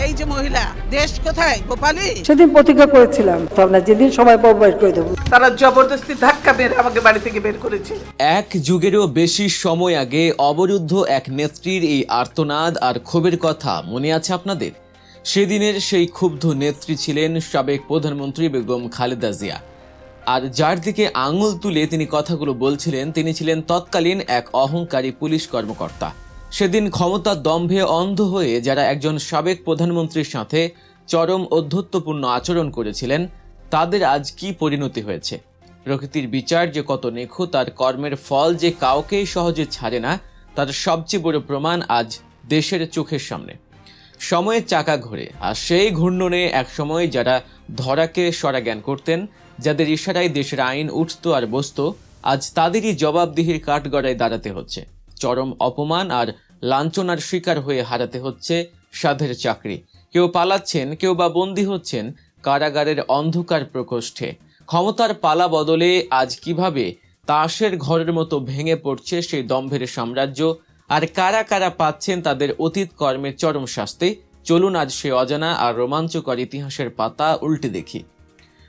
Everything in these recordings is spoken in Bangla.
এই যে মহিলা, দেশ কোথায় গোপালী? সেদিন প্রতিজ্ঞা করেছিলাম যেদিন সবাই বের করে দেবো। তারা জবরদস্তি ধাক্কা মেরে আমাকে বাড়ি থেকে বের করেছে। এক যুগেরও বেশি সময় আগে অবরুদ্ধ এক নেত্রীর এই আর্তনাদ আর ক্ষোভের কথা মনে আছে আপনাদের? সেদিনের সেই ক্ষুব্ধ নেত্রী ছিলেন সাবেক প্রধানমন্ত্রী বেগম খালেদা জিয়া। আর যার দিকে আঙুল তুলে তিনি কথাগুলো বলছিলেন, তিনি ছিলেন তৎকালীন এক অহংকারী পুলিশ কর্মকর্তা। সেদিন ক্ষমতার দম্ভে অন্ধ হয়ে যারা একজন সাবেক প্রধানমন্ত্রীর সাথে চরম অধ্যত্বপূর্ণ আচরণ করেছিলেন, তাদের আজ কি পরিণতি হয়েছে? প্রকৃতির বিচার যে কত নিখুঁত, তার কর্মের ফল যে কাউকেই সহজে ছাড়ে না, তার সবচেয়ে বড় প্রমাণ আজ দেশের চোখের সামনে। সময়ের চাকা ঘোরে, আর সেই ঘূর্ণনে একসময় যারা ধরাকে সরা জ্ঞান করতেন, যাদের ইশারায় দেশের আইন উঠত আর বসত, আজ তাদেরই জবাবদিহির কাঠগড়ায় দাঁড়াতে হচ্ছে। চরম অপমান আর লাঞ্ছনার শিকার হয়ে হারাতে হচ্ছে সাধের চাকরি। কেউ পালাচ্ছেন, কেউ বা বন্দী হচ্ছেন কারাগারের অন্ধকার প্রকোষ্ঠে। ক্ষমতার পালা বদলে আজ কিভাবে তাসের ঘরের মতো ভেঙে পড়ছে সেই দম্ভের সাম্রাজ্য, আর কারা কারা পাচ্ছেন তাদের অতীত কর্মের চরম শাস্তি। চলুন আজ সে অজানা আর রোমাঞ্চকর ইতিহাসের পাতা উল্টে দেখি।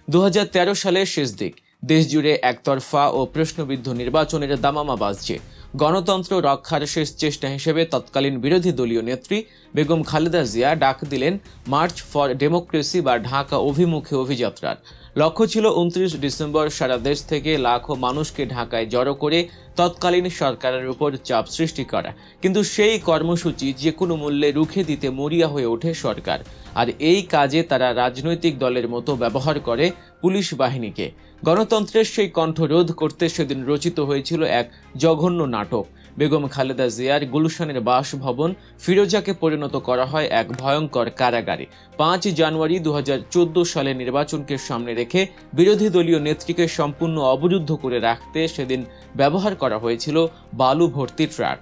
2013 সালের শেষ দিক, দেশ জুড়ে একতরফা ও প্রশ্নবিদ্ধ নির্বাচনের দামামা বাজছে। গণতন্ত্র রক্ষার শেষ চেষ্টা হিসেবে তৎকালীন বিরোধী দলীয় নেত্রী বেগম খালেদা জিয়া ডাক দিলেন মার্চ ফর ডেমোক্রেসি বা ঢাকা অভিমুখী অভিযাত্রার। লক্ষ্য ছিল 29 ডিসেম্বর সারা দেশ থেকে লাখো মানুষকে ঢাকায় জড়ো করে তৎকালীন সরকারের উপর চাপ সৃষ্টি করা। কিন্তু সেই কর্মসূচি যে কোনো মূল্যে রুখে দিতে মরিয়া হয়ে ওঠে সরকার, আর এই কাজে তারা রাজনৈতিক দলের মতো ব্যবহার করে পুলিশ বাহিনীকে। গণতন্ত্রের সেই কণ্ঠ রোধ করতে সেদিন রচিত হয়েছিল এক জঘন্য নাটক। বেগম খালেদা জিয়ার গুলশানের বাসভবন ফিরোজাকে পরিণত করা হয় এক ভয়ঙ্কর কারাগারে। 5 জানুয়ারি 2014 সালে নির্বাচনকে সামনে রেখে বিরোধী দলীয় নেত্রীকে সম্পূর্ণ অবরুদ্ধ করে রাখতে সেদিন ব্যবহার করা হয়েছিল বালু ভর্তি ট্রাক।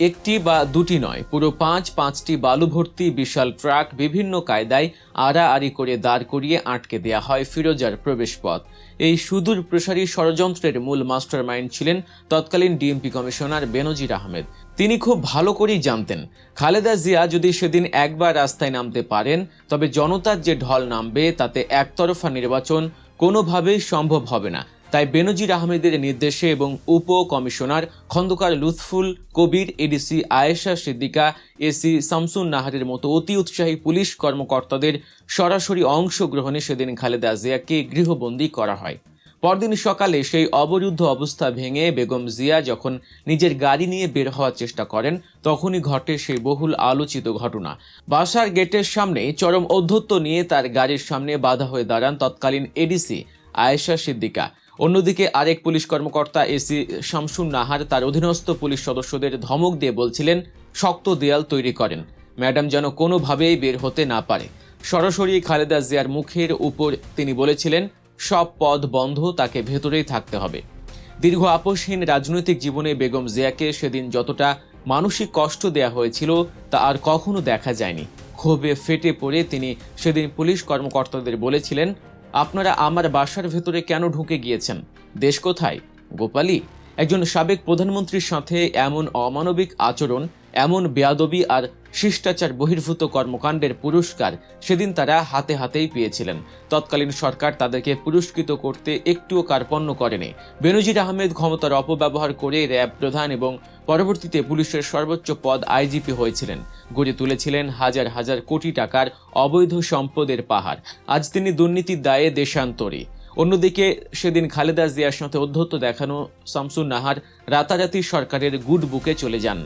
একটি বা দুটি নয়, পুরো 5টি বালু ভর্তি বিশাল ট্রাক বিভিন্ন কায়দায় আড়াআড়ি করে দাঁড় করিয়ে আটকে দেয়া হয় ফিরোজার প্রবেশপথ। এই সুদূর প্রসারী ষড়যন্ত্রের মূল মাস্টারমাইন্ড ছিলেন তৎকালীন ডিএমপি কমিশনার বেনজির আহমেদ। তিনি খুব ভালো করেই জানতেন, খালেদা জিয়া যদি সেদিন একবার রাস্তায় নামতে পারেন, তবে জনতার যে ঢল নামবে তাতে একতরফা নির্বাচন কোনোভাবেই সম্ভব হবে না। তাই বেনজির আহমেদের নির্দেশে এবং উপ কমিশনার খন্দকার লুৎফুল কবির, এডিসি আয়েশা সিদ্দিকা, এসি শামসুন নাহারের মতো অতি উৎসাহী পুলিশ কর্মকর্তাদের সরাসরি অংশগ্রহণে সেদিন খালেদা জিয়াকে গৃহবন্দী করা হয়। পরদিন সকালে সেই অবরুদ্ধ অবস্থা ভেঙে বেগম জিয়া যখন নিজের গাড়ি নিয়ে বের হওয়ার চেষ্টা করেন, তখনই ঘটে সেই বহুল আলোচিত ঘটনা। বাসার গেটের সামনে চরম ঔদ্ধত্য নিয়ে তার গাড়ির সামনে বাধা হয়ে দাঁড়ান তৎকালীন এডিসি আয়েশা সিদ্দিকা। অন্যদিকে আরেক পুলিশ কর্মকর্তা এসি শামসুন নাহার তার অধীনস্থ পুলিশ সদস্যদের ধমক দিয়ে বলছিলেন, শক্ত দেয়াল তৈরি করেন, ম্যাডাম যেন কোনোভাবেই বের হতে না পারে। সরাসরি খালেদা জিয়ার মুখের উপর তিনি বলেছিলেন, সব পথ বন্ধ, তাকে ভেতরেই থাকতে হবে। দীর্ঘ আপোষহীন রাজনৈতিক জীবনে বেগম জিয়াকে সেদিন যতটা মানসিক কষ্ট দেয়া হয়েছিল তা আর কখনো দেখা যায়নি। ক্ষোভে ফেটে পড়ে তিনি সেদিন পুলিশ কর্মকর্তাদের বলেছিলেন, আপনারা আমার বাসার ভেতরে কেন ঢুকে গিয়েছেন? দেশ কোথায় গোপালী? একজন সাবেক প্রধানমন্ত্রীর সাথে এমন অমানবিক আচরণ, এমন বেয়াদবি আর শিষ্টাচার বহির্ভূত কর্মকাণ্ডের পুরস্কার সেদিন তারা হাতে হাতেই পেয়েছিলেন। তৎকালীন সরকার তাদেরকে পুরস্কৃত করতে একটুও কার্পণ্য করেনি। বেনজির আহমেদ ক্ষমতার অপব্যবহার করে র্যাব প্রধান এবং পরবর্তীতে পুলিশের সর্বোচ্চ পদ আইজিপি হয়েছিলেন। গড়ে তুলেছিলেন হাজার হাজার কোটি টাকার অবৈধ সম্পদের পাহাড়। আজ তিনি দুর্নীতির দায়ে দেশান্তরী। অন্যদিকে সেদিন খালেদা জিয়ার সাথে অধ্যত্ত দেখানো শামসুন নাহার রাতারাতি সরকারের গুড বুকে চলে যান।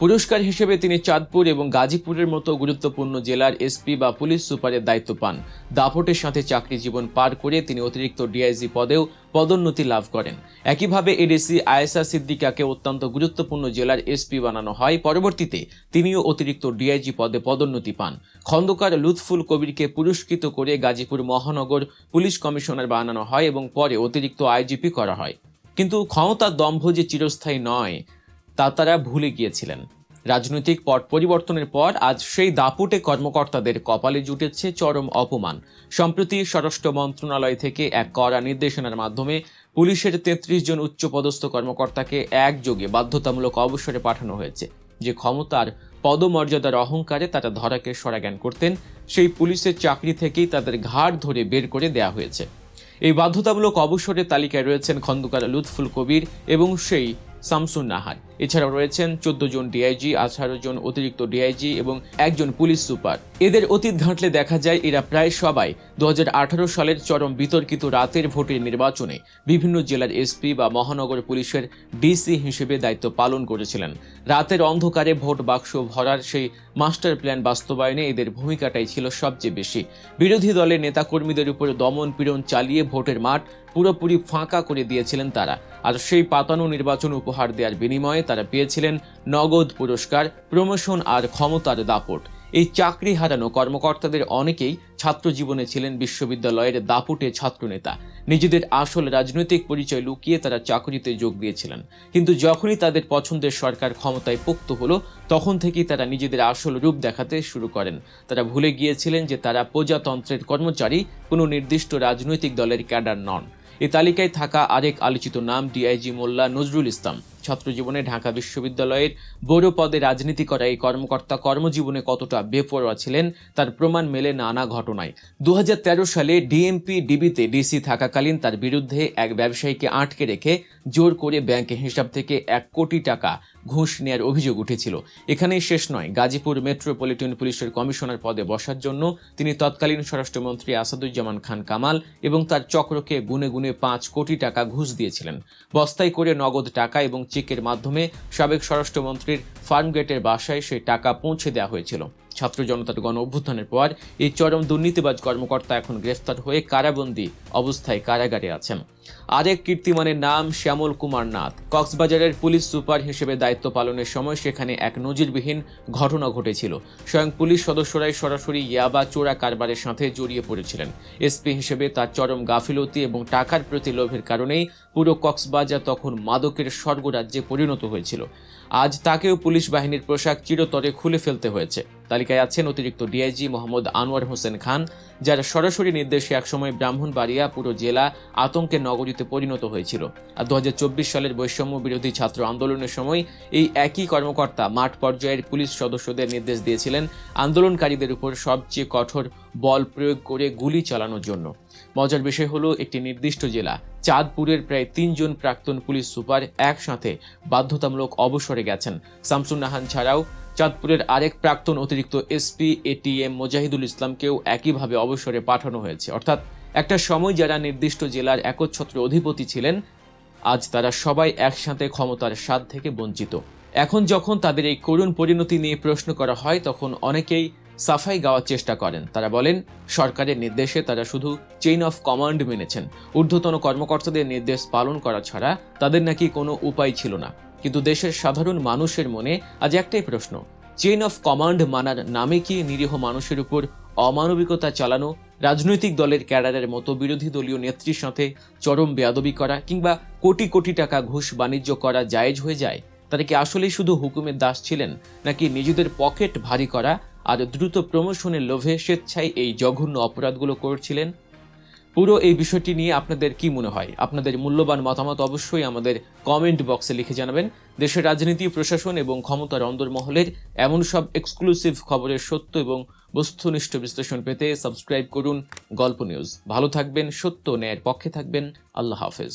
পুরস্কার হিসেবে তিনি চাঁদপুর এবং গাজীপুরের মতো গুরুত্বপূর্ণ জেলার এসপি বা পুলিশ সুপারের দায়িত্ব পান। দাপটের সাথে চাকরি জীবন পার করে তিনি অতিরিক্ত ডিআইজি পদেও পদোন্নতি লাভ করেন। একইভাবে এডিসি আয়েশা সিদ্দিকাকে অত্যন্ত গুরুত্বপূর্ণ জেলার এসপি বানানো হয়। পরবর্তীতে তিনিও অতিরিক্ত ডিআইজি পদে পদোন্নতি পান। খন্দকার লুৎফুল কবিরকে পুরস্কৃত করে গাজীপুর মহানগর পুলিশ কমিশনার বানানো হয় এবং পরে অতিরিক্ত আইজিপি করা হয়। কিন্তু ক্ষমতার দম্ভ যে চিরস্থায়ী নয় তা তারা ভুলে গিয়েছিলেন। রাজনৈতিক পট পরিবর্তনের পর আজ সেই দাপুটে কর্মকর্তাদের কপালে জুটেছে চরম অপমান। সম্প্রতি স্বরাষ্ট্র মন্ত্রণালয় থেকে এক কড়া নির্দেশনার মাধ্যমে পুলিশের 33 জন উচ্চপদস্থ কর্মকর্তাকে একযোগে বাধ্যতামূলক অবসরে পাঠানো হয়েছে। যে ক্ষমতার পদমর্যাদার অহংকারে তারা ধরাকে সরাজ্ঞান করতেন, সেই পুলিশের চাকরি থেকেই তাদের ঘাড় ধরে বের করে দেয়া হয়েছে। এই বাধ্যতামূলক অবসরের তালিকায় রয়েছেন খন্দকার লুৎফুল কবির এবং সেই শামসুন নাহার। এছাড়াও রয়েছেন 14 জন ডিআইজি, 18 জন অতিরিক্ত ডিআইজি এবং একজন পুলিশ সুপার। এদের অতীত ঘাঁটলে দেখা যায় এরা প্রায় সবাই 2018 সালের চরম বিতর্কিত রাতের ভোটের নির্বাচনে বিভিন্ন জেলার এসপি বা মহানগর পুলিশের ডিসি হিসেবে দায়িত্ব পালন করেছিলেন। রাতের অন্ধকারে ভোট বাক্স ভরার সেই মাস্টার প্ল্যান বাস্তবায়নে এদের ভূমিকাটাই ছিল সবচেয়ে বেশি। বিরোধী দলের নেতাকর্মীদের উপর দমন পীড়ন চালিয়ে ভোটের মাঠ পুরোপুরি ফাঁকা করে দিয়েছিলেন তারা। আর সেই পাতানো নির্বাচন উপহার দেওয়ার বিনিময়ে তারা পেয়েছিলেন নগদ পুরস্কার, প্রমোশন আর ক্ষমতার দাপট। এই চাকরি হারানো কর্মকর্তাদের অনেকেই ছাত্র জীবনে ছিলেন বিশ্ববিদ্যালয়ের দাপুটে ছাত্রনেতা। নিজেদের আসল রাজনৈতিক পরিচয় লুকিয়ে তারা চাকরিতে যোগ দিয়েছিলেন, কিন্তু যখনই তাদের পছন্দের সরকার ক্ষমতায় পোক্ত হলো তখন থেকেই তারা নিজেদের আসল রূপ দেখাতে শুরু করেন। তারা ভুলে গিয়েছিলেন যে তারা প্রজাতন্ত্রের কর্মচারী, কোনো নির্দিষ্ট রাজনৈতিক দলের ক্যাডার নন। এই তালিকায় থাকা আরেক আলোচিত নাম ডিআইজি মোল্লা নজরুল ইসলাম। ছাত্রজীবনে ঢাকা বিশ্ববিদ্যালয়ের বড় পদে রাজনীতি করা এই কর্মকর্তা কর্মজীবনে কতটা বেপরোয়া ছিলেন তার প্রমাণ মেলে নানা ঘটনায়। 2013 সালে ডিএমপি ডিবিতে ডিসি থাকাকালীন তার বিরুদ্ধে এক ব্যবসায়ীকে আটকে রেখে জোর করে ব্যাংকে হিসাব থেকে 1 কোটি টাকা ঘুষ নেয়ার অভিযোগ উঠেছিল। এখানেই শেষ নয়, গাজীপুর মেট্রোপলিটন পুলিশের কমিশনার পদে বসার জন্য তিনি তৎকালীন স্বরাষ্ট্রমন্ত্রী আসাদুজ্জামান খান কামাল এবং তার চক্রকে গুনে গুনে 5 কোটি টাকা ঘুষ দিয়েছিলেন। বস্তায় করে নগদ টাকা এবং চেকের মাধ্যমে সাবেক স্বরাষ্ট্রমন্ত্রীর ফার্মগেটের বাসায় সেই টাকা পৌঁছে দেওয়া হয়েছিল। ছাত্র জনতার গণ অভ্যুত্থানের পর এই চরম দুর্নীতিবাজ কর্মকর্তা এখন গ্রেফতার হয়ে কারাবন্দী অবস্থায় কারাগারে আছেন। আরেক কীর্তিমানের নাম শ্যামল কুমার নাথ। কক্সবাজারের পুলিশ সুপার হিসেবে দায়িত্ব পালনের সময় সেখানে এক নজিরবিহীন ঘটনা ঘটেছিল। স্বয়ং পুলিশ সদস্যরাই সরাসরি ইয়াবা চোরা কারবারের সাথে জড়িয়ে পড়েছিলেন। এসপি হিসেবে তার চরম গাফিলতি এবং টাকার প্রতি লোভের কারণেই পুরো কক্সবাজার তখন মাদকের স্বর্গরাজ্যে পরিণত হয়েছিল। আজ তাকেও পুলিশ বাহিনীর পোশাক চিরতরে খুলে ফেলতে হয়েছে। তালিকায় আছেন অতিরিক্ত ডিআইজি মোহাম্মদ আনোয়ার হোসেন খান, যার সরাসরি নির্দেশে একসময় ব্রাহ্মণবাড়িয়া পুরো জেলা আতঙ্কের নগরীতে পরিণত হয়েছিল। আর 2024 সালের বৈষম্য বিরোধী ছাত্র আন্দোলনের সময় এই একই কর্মকর্তা মাঠ পর্যায়ের পুলিশ সদস্যদের নির্দেশ দিয়েছিলেন আন্দোলনকারীদের উপর সবচেয়ে কঠোর বল প্রয়োগ করে গুলি চালানোর জন্য। মজার বিষয় হলো, একটি নির্দিষ্ট জেলা চাঁদপুরের প্রায় 3 জন প্রাক্তন পুলিশ সুপার একসাথে বাধ্যতামূলক অবসরে গেছেন। শামসুন নাহার ছাড়াও চাঁদপুরের আরেক প্রাক্তন অতিরিক্ত এসপি এটিএম মোজাহিদুল ইসলামকেও একইভাবে অবসরে পাঠানো হয়েছে। অর্থাৎ একটা সময় যারা নির্দিষ্ট জেলার একচ্ছত্র অধিপতি ছিলেন, আজ তারা সবাই একসাথে ক্ষমতার স্বাদ থেকে বঞ্চিত। এখন যখন তাদের এই করুণ পরিণতি নিয়ে প্রশ্ন করা হয় তখন অনেকেই সাফাই গাওয়ার চেষ্টা করেন। তারা বলেন সরকারের নির্দেশে তারা শুধু চেইন অফ কমান্ড মেনেছেন, ঊর্ধ্বতন কর্মকর্তাদের নির্দেশ পালন করা ছাড়া তাদের নাকি কোনো উপায় ছিল না। কিন্তু দেশের সাধারণ মানুষের মনে আজ একটাই প্রশ্ন, চেইন অফ কমান্ড মানার নামে কি নিরীহ মানুষের উপর অমানবিকতা চালানো, রাজনৈতিক দলের ক্যাডারের মতো বিরোধী দলীয় নেত্রীর সাথে চরম বেয়াদবি করা কিংবা কোটি কোটি টাকা ঘুষ বাণিজ্য করা জায়েজ হয়ে যায়? তারা কি আসলেই শুধু হুকুমের দাস ছিলেন, নাকি নিজেদের পকেট ভারী করা আর দ্রুত প্রমোশনের লোভে স্বেচ্ছায় এই জঘন্য অপরাধগুলো করছিলেন? পুরো এই বিষয়টি নিয়ে আপনাদের কি মনে হয়? আপনাদের মূল্যবান মতামত অবশ্যই আমাদের কমেন্ট বক্সে লিখে জানাবেন। দেশের রাজনীতি, প্রশাসন এবং ক্ষমতার অন্দরমহলের এমন সব এক্সক্লুসিভ খবরের সত্য এবং বস্তুনিষ্ঠ বিশ্লেষণ পেতে সাবস্ক্রাইব করুন গল্প নিউজ। ভালো থাকবেন, সত্য ন্যায়ের পক্ষে থাকবেন। আল্লাহ হাফেজ।